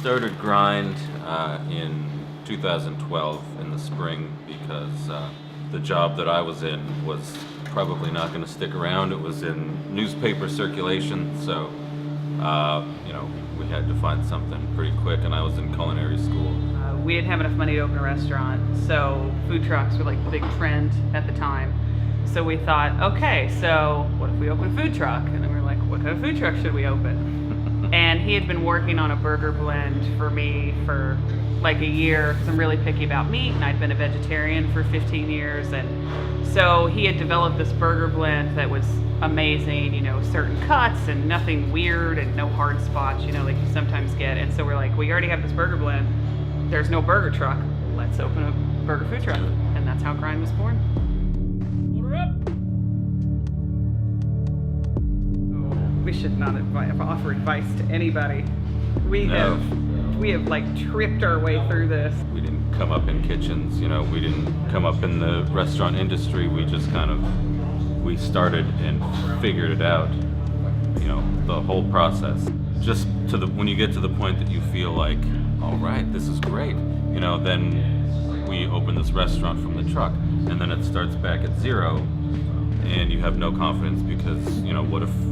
started Grind in 2012 in the spring because the job that I was in was probably not going to stick around. It was in newspaper circulation, so we had to find something pretty quick, and I was in culinary school. We didn't have enough money to open a restaurant, so food trucks were like the big trend at the time. So we thought, okay, so what if we open a food truck? And then we were like, what kind of food truck should we open? And he had been working on a burger blend for me for like a year because I'm really picky about meat, and I'd been a vegetarian for 15 years. And so he had developed this burger blend that was amazing, certain cuts and nothing weird and no hard spots, like you sometimes get. And so we're like, we already have this burger blend. There's no burger truck. Let's open a burger food truck. And that's how Grind was born. Order up. We should not offer advice to anybody. We have like tripped our way through this. We didn't come up in kitchens, we didn't come up in the restaurant industry. We just we started and figured it out, the whole process. Just when you get to the point that you feel like, all right, this is great, then we open this restaurant from the truck, and then it starts back at zero, and you have no confidence because,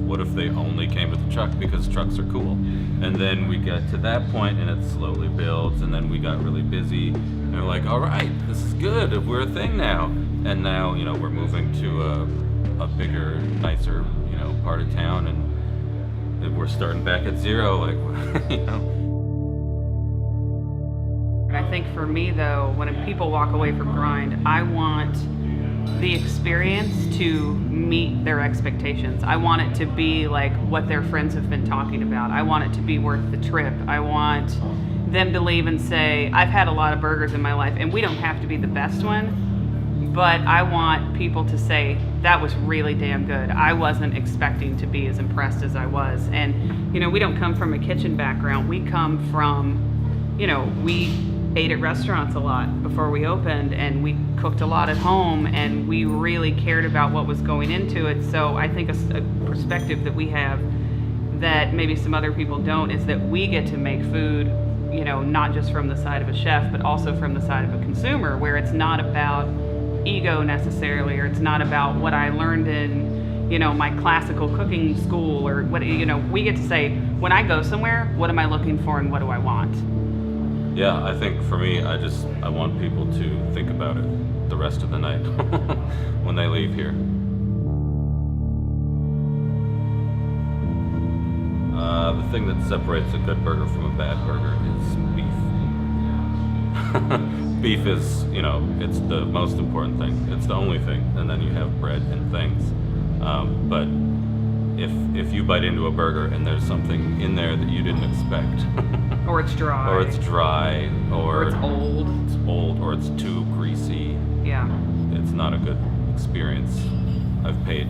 what if they only came to the truck because trucks are cool? And then we got to that point, and it slowly builds, and then we got really busy, and we're like, all right, this is good, we're a thing now. And now, we're moving to a bigger, nicer, part of town, and we're starting back at zero, And I think for me, though, when people walk away from Grind, I want the experience to meet their expectations. I want it to be like what their friends have been talking about. I want it to be worth the trip. I want them to leave and say, I've had a lot of burgers in my life, and we don't have to be the best one, but I want people to say, that was really damn good. I wasn't expecting to be as impressed as I was. And, we don't come from a kitchen background. We come from, we ate at restaurants a lot before we opened, and we cooked a lot at home, and we really cared about what was going into it. So I think a perspective that we have that maybe some other people don't is that we get to make food, not just from the side of a chef, but also from the side of a consumer, where it's not about ego necessarily, or it's not about what I learned in my classical cooking school, or what we get to say, when I go somewhere, what am I looking for and what do I want? Yeah, I think for me, I want people to think about it the rest of the night when they leave here. The thing that separates a good burger from a bad burger is beef. Beef is, it's the most important thing. It's the only thing, and then you have bread and things. But if you bite into a burger and there's something in there that you didn't expect, or it's dry, or it's dry, or it's old, or it's too greasy, yeah, it's not a good experience. I've paid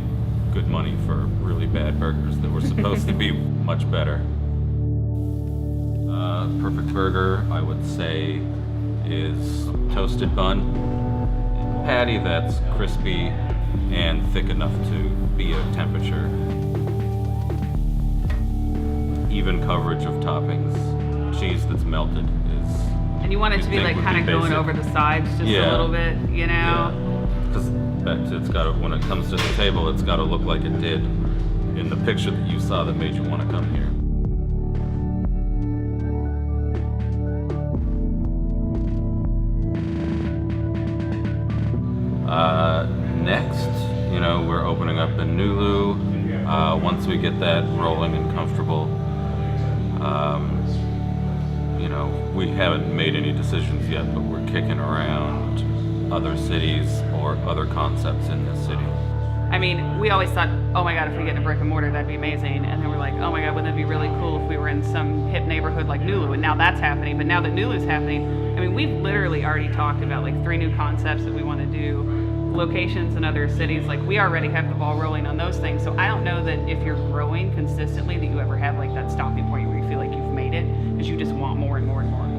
good money for really bad burgers that were supposed to be much better. Perfect burger, I would say, is toasted bun, patty that's crispy and thick enough to be a temperature, even coverage of toppings, cheese that's melted is. And you want it to be like kind of going over the sides just a little bit, Yeah, because when it comes to the table, it's got to look like it did in the picture that you saw that made you want to come here. Next, we're opening up in Nulu. Once we get that rolling and comfortable, we haven't made any decisions yet, but we're kicking around other cities or other concepts in this city. I mean, we always thought, oh my God, if we get a brick and mortar, that'd be amazing. And then we're like, oh my God, wouldn't that be really cool if we were in some hip neighborhood like Nulu? And now that's happening. But now that Nulu's happening, I mean, we've literally already talked about like 3 new concepts that we want to do, locations in other cities. Like, we already have the ball rolling on those things. So I don't know that if you're growing consistently that you ever have like that stopping point where you feel like you've made it, because you just want more and more and more.